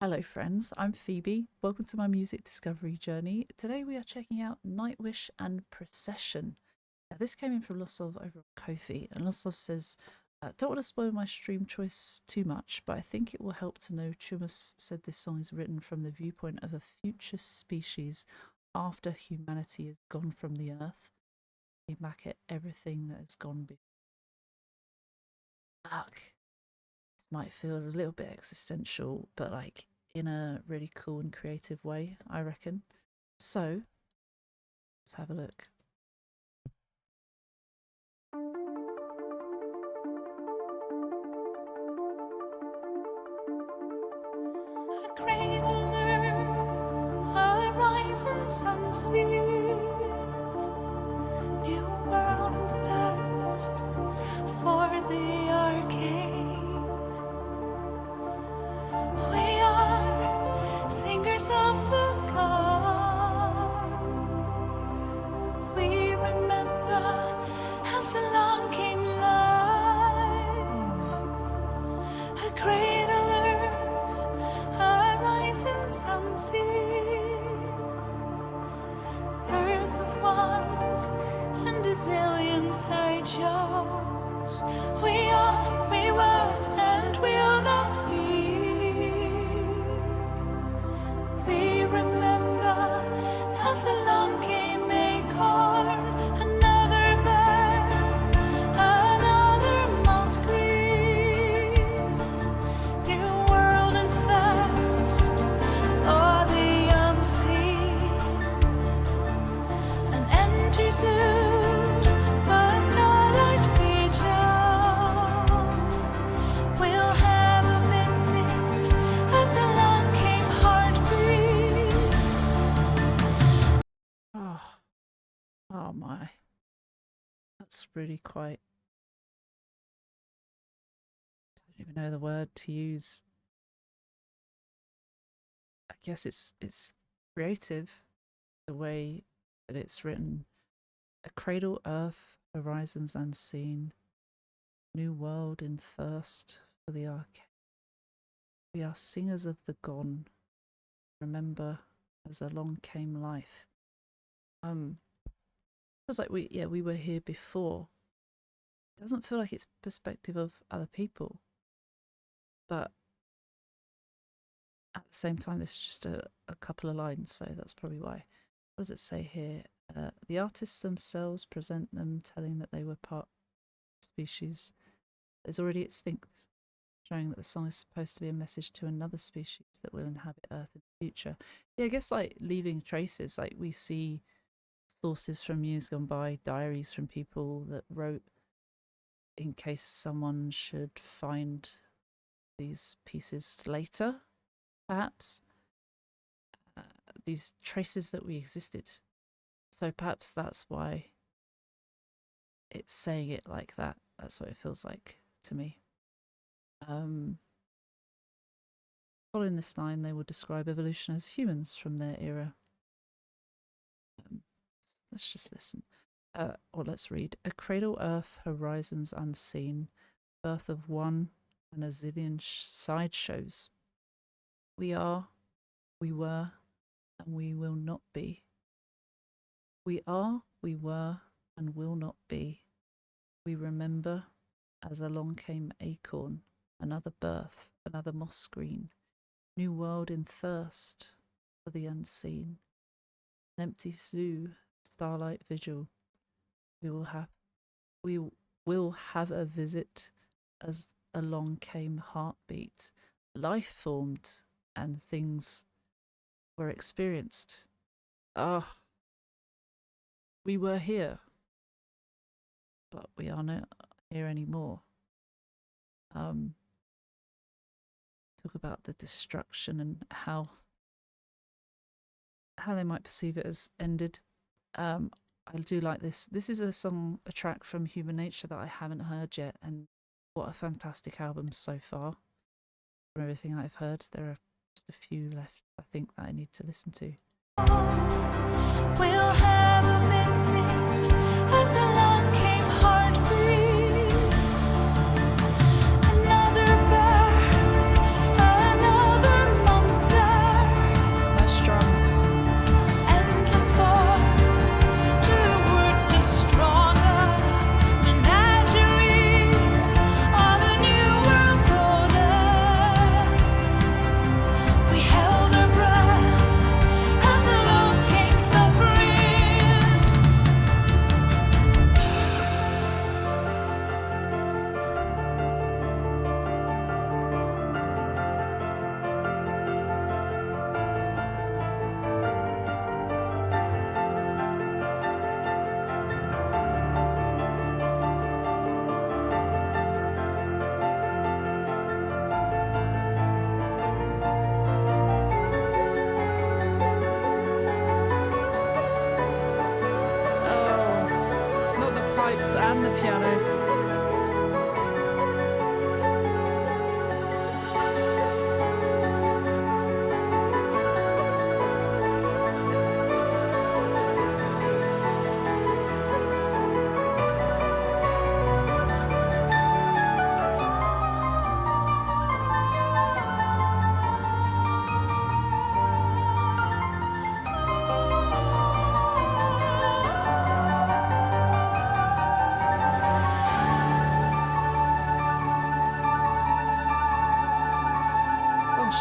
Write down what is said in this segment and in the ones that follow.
Hello friends, I'm Phoebe. Welcome to my music discovery journey. Today we are checking out Nightwish and Procession. Now this came in from Losov over on Ko-fi, and Losov says, don't want to spoil my stream choice too much, but I think it will help to know Chumus said this song is written from the viewpoint of a future species after humanity is gone from the earth. They back at everything that has gone before. Fuck. This might feel a little bit existential, but like in a really cool and creative way, I reckon. So let's have a look. A cradle earth, a rising sun sea, new world and thirst for the arcane. We are singers of the gone. We remember as the long came life. A cradle earth, a rising sun sea, earth of one and a zillion sideshows. We are, we were, and will not be. We remember as along came acorn, another birth, another moss green, new world and thirst for the unseen, an empty zoo, a starlight feature. We'll have a visit as along came heartbeat. Oh my. That's really quite, I don't even know the word to use. I guess it's creative the way that it's written. A cradle earth, horizons unseen, new world in thirst for the arcane. We are singers of the gone, remember as along came life. Feels like we were here before. It doesn't feel like it's perspective of other people, but at the same time there's just a couple of lines, so that's probably why. What does it say here? The artists themselves present them, telling that they were part of a species that is already extinct, showing that the song is supposed to be a message to another species that will inhabit Earth in the future. Yeah, I guess like leaving traces, like we see sources from years gone by, diaries from people that wrote in case someone should find these pieces later, perhaps. These traces that we existed. So perhaps that's why it's saying it like that. That's what it feels like to me. Following this line, they will describe evolution as humans from their era. Let's just listen. Or let's read. A cradle earth, horizons unseen, birth of one and a zillion sideshows. We are, we were, and we will not be. We are, we were, and will not be. We remember as along came acorn, another birth, another moss green, new world in thirst for the unseen, an empty zoo, starlight vigil. We will have a visit as along came heartbeat, life formed, and things were experienced. We were here, but we are not here anymore. Talk about the destruction and how they might perceive it as ended. I do like this. This is a track from Human Nature that I haven't heard yet, and what a fantastic album so far. From everything I've heard, there are just a few left, I think, that I need to listen to. We'll have a visit as along came heartbeat. Another birth, another month. pipes and the piano.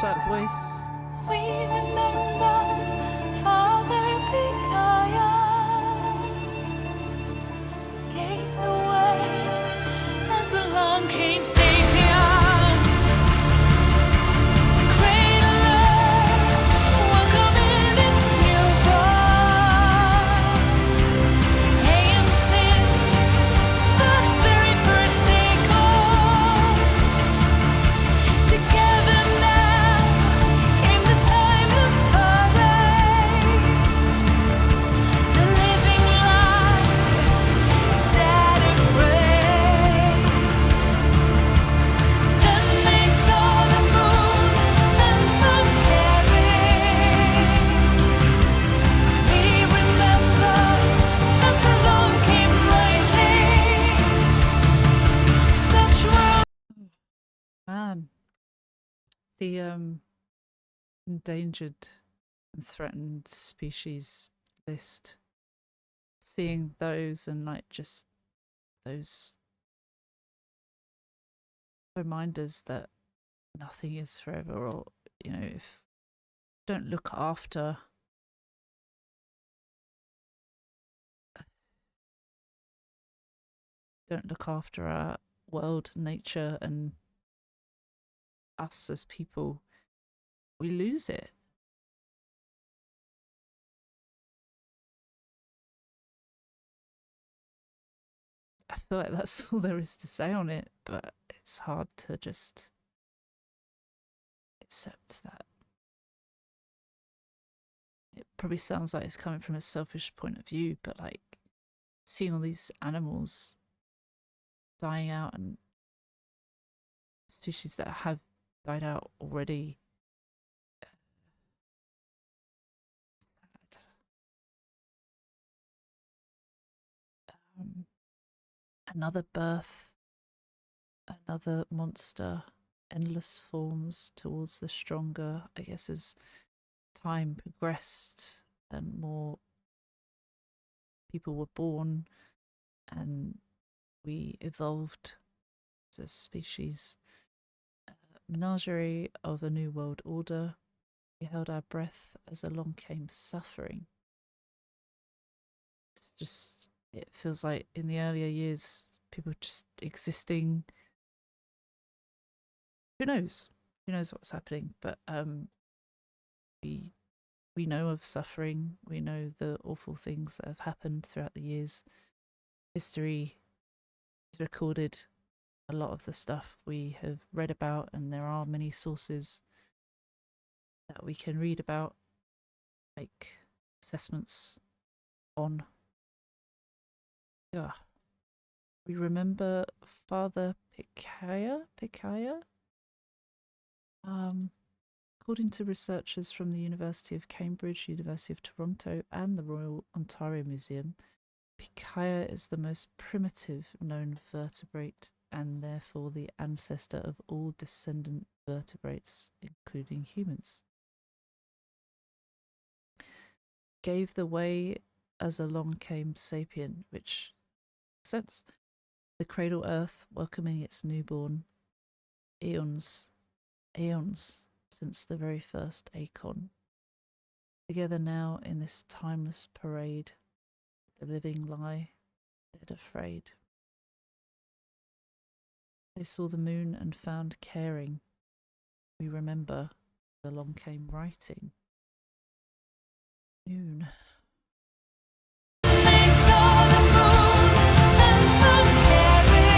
That voice. We remember Father Picaya gave the way as along came Sapien. The cradler welcome in its newborn. And since that very first acorn, together now in this timeless parade, the living light, dead afraid. Then they saw the moon and found caring. We remember as along came writing such world. Man. The endangered and threatened species list. Seeing those and like just those reminders that nothing is forever, or you know, if don't look after our world, nature, and us as people, we lose it. I feel like that's all there is to say on it, but it's hard to just accept that. It probably sounds like it's coming from a selfish point of view, but like seeing all these animals dying out and species that have died out already. Sad. Another birth, another monster, endless forms towards the stronger, I guess, as time progressed and more people were born and we evolved as a species. Menagerie of a new world order. We held our breath as along came suffering. It's just, it feels like in the earlier years, people just existing. Who knows? Who knows what's happening? But we know of suffering. We know the awful things that have happened throughout the years. History is recorded. A lot of the stuff we have read about, and there are many sources that we can read about, like assessments on. Yeah. We remember Father Picaya. According to researchers from the University of Cambridge, University of Toronto, and the Royal Ontario Museum, Picaya is the most primitive known vertebrate and therefore the ancestor of all descendant vertebrates, including humans. Gave the way as along came Sapien, which makes sense. The cradle earth welcoming its newborn, eons since the very first acorn. Together now in this timeless parade, the living lie, dead afraid. They saw the moon and found caring. We remember along came writing. Moon. They saw the moon and found caring.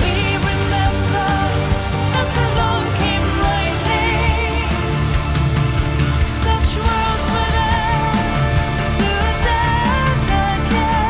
We remember as along came writing. Such worlds were there to stand again.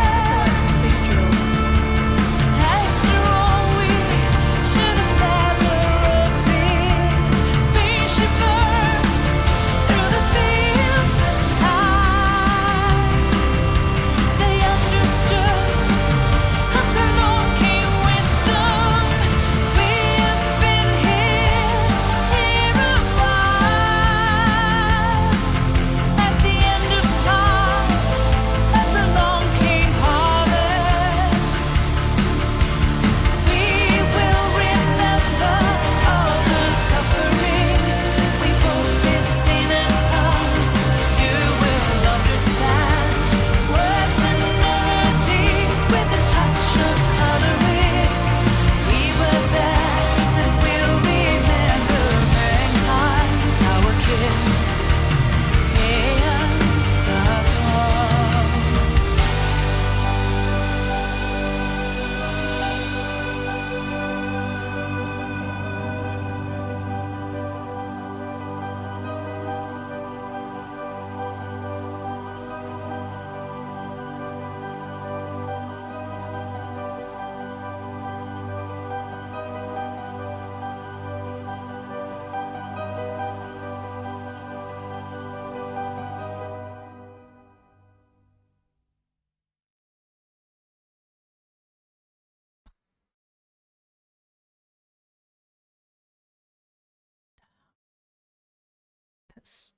it's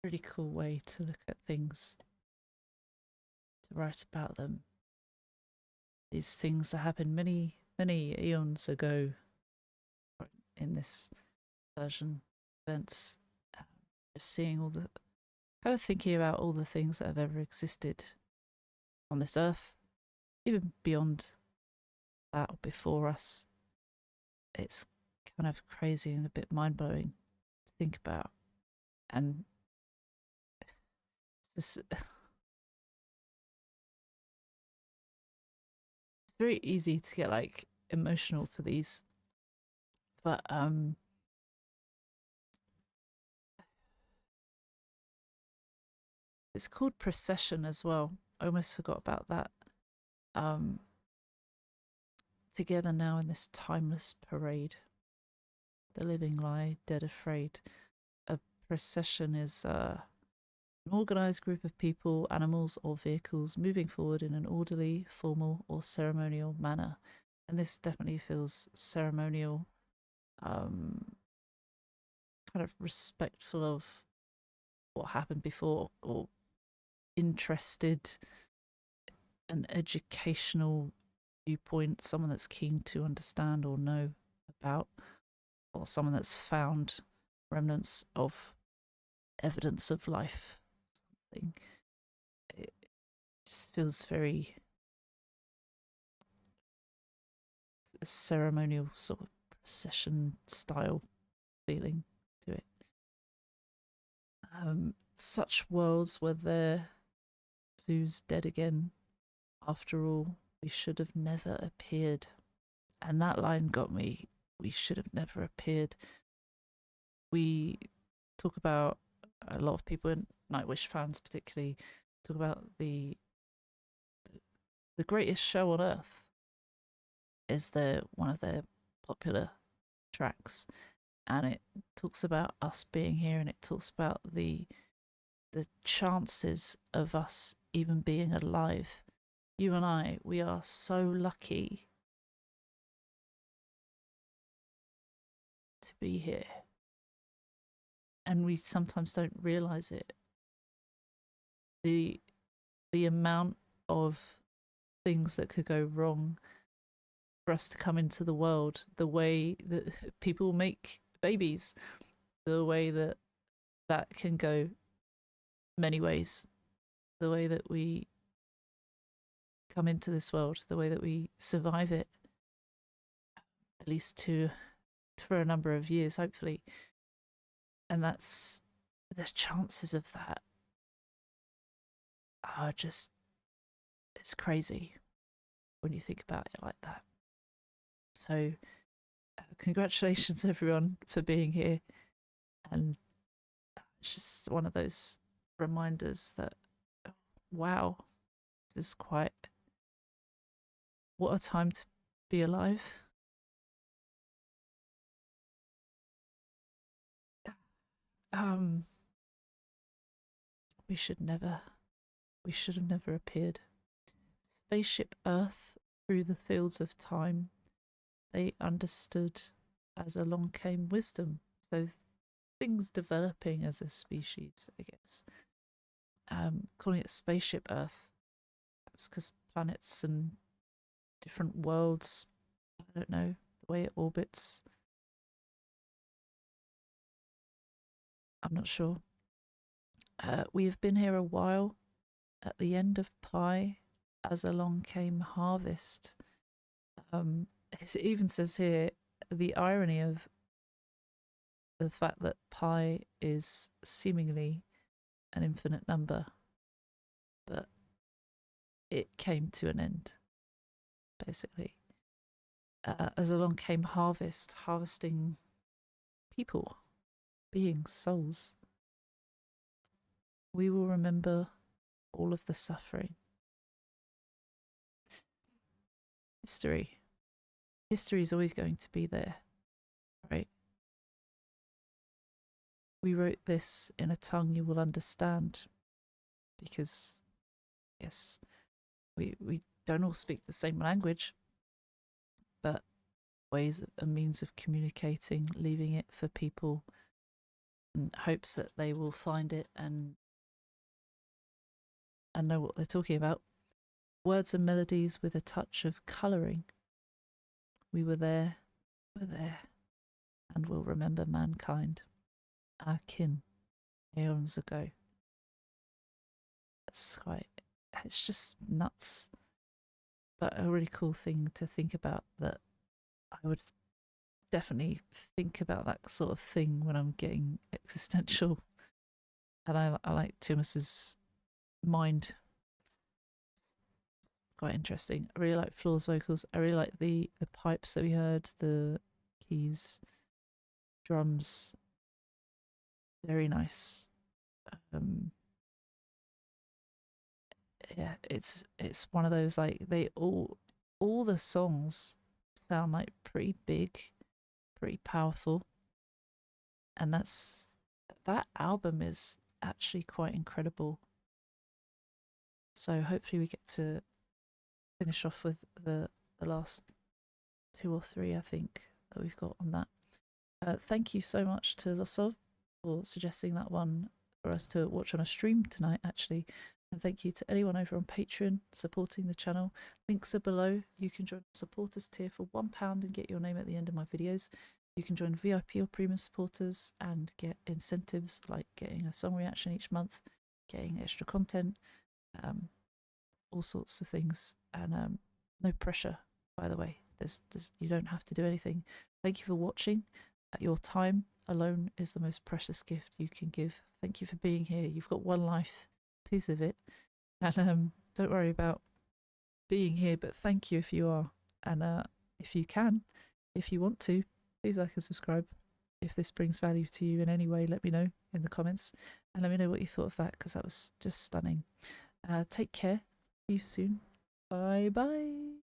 a really cool way to look at things, to write about them. These things that happened many, many eons ago in this version events. Just seeing all the, kind of thinking about all the things that have ever existed on this earth, even beyond that or before us. It's kind of crazy and a bit mind-blowing to think about. And it's very easy to get like emotional for these, but it's called Procession as well. I almost forgot about that. Together now in this timeless parade, the living lie dead afraid. A procession is an organised group of people, animals, or vehicles moving forward in an orderly, formal, or ceremonial manner. And this definitely feels ceremonial, kind of respectful of what happened before, or interested, an educational viewpoint, someone that's keen to understand or know about, or someone that's found remnants of evidence of life. Something. It just feels very ceremonial, sort of procession style feeling to it. Such worlds were there, zoos dead again. After all, we should have never appeared. And that line got me. We should have never appeared. We talk about, a lot of people, in Nightwish fans particularly, talk about the greatest show on earth is one of their popular tracks, and it talks about us being here, and it talks about the chances of us even being alive. You and I, we are so lucky to be here, and we sometimes don't realize it. The amount of things that could go wrong for us to come into the world, the way that people make babies, the way that can go many ways, the way that we come into this world, the way that we survive it, at least for a number of years, hopefully. And that's, the chances of that are just, it's crazy when you think about it like that. So congratulations everyone for being here, and it's just one of those reminders that, wow, this is quite, what a time to be alive. We should have never appeared. Spaceship Earth through the fields of time, they understood as along came wisdom. So things developing as a species, I guess. Calling it Spaceship Earth, perhaps because planets and different worlds, I don't know, the way it orbits, I'm not sure. We have been here a while. At the end of Pi, as along came harvest. It even says here the irony of the fact that Pi is seemingly an infinite number, but it came to an end, basically. As along came harvest, harvesting people, beings, souls. We will remember all of the suffering. History is always going to be there, right? We wrote this in a tongue you will understand, because, yes, we don't all speak the same language, but ways and means of communicating, leaving it for people in hopes that they will find it and know what they're talking about. Words and melodies with a touch of colouring. We were there, and will remember mankind, our kin, aeons ago. It's just nuts, but a really cool thing to think about, that I would definitely think about that sort of thing when I'm getting existential. And I like Tumas's mind. Quite interesting. I really like Floor's vocals. I really like the pipes that we heard, the keys, drums. Very nice. Yeah, it's one of those, like, they all the songs sound like pretty big, pretty powerful, and that album is actually quite incredible. So hopefully we get to finish off with the last 2 or 3, I think, that we've got on that. Thank you so much to Losov for suggesting that one for us to watch on a stream tonight, actually. And thank you to anyone over on Patreon supporting the channel. Links are below. You can join the supporters tier for £1 and get your name at the end of my videos. You can join VIP or premium supporters and get incentives like getting a song reaction each month, getting extra content, all sorts of things. And no pressure, by the way. You don't have to do anything. Thank you for watching. Your time alone is the most precious gift you can give. Thank you for being here. You've got one life, piece of it, and don't worry about being here, but thank you if you are. And if you want to, please like and subscribe. If this brings value to you in any way, let me know in the comments, and let me know what you thought of that, because that was just stunning. Take care. See you soon. Bye bye.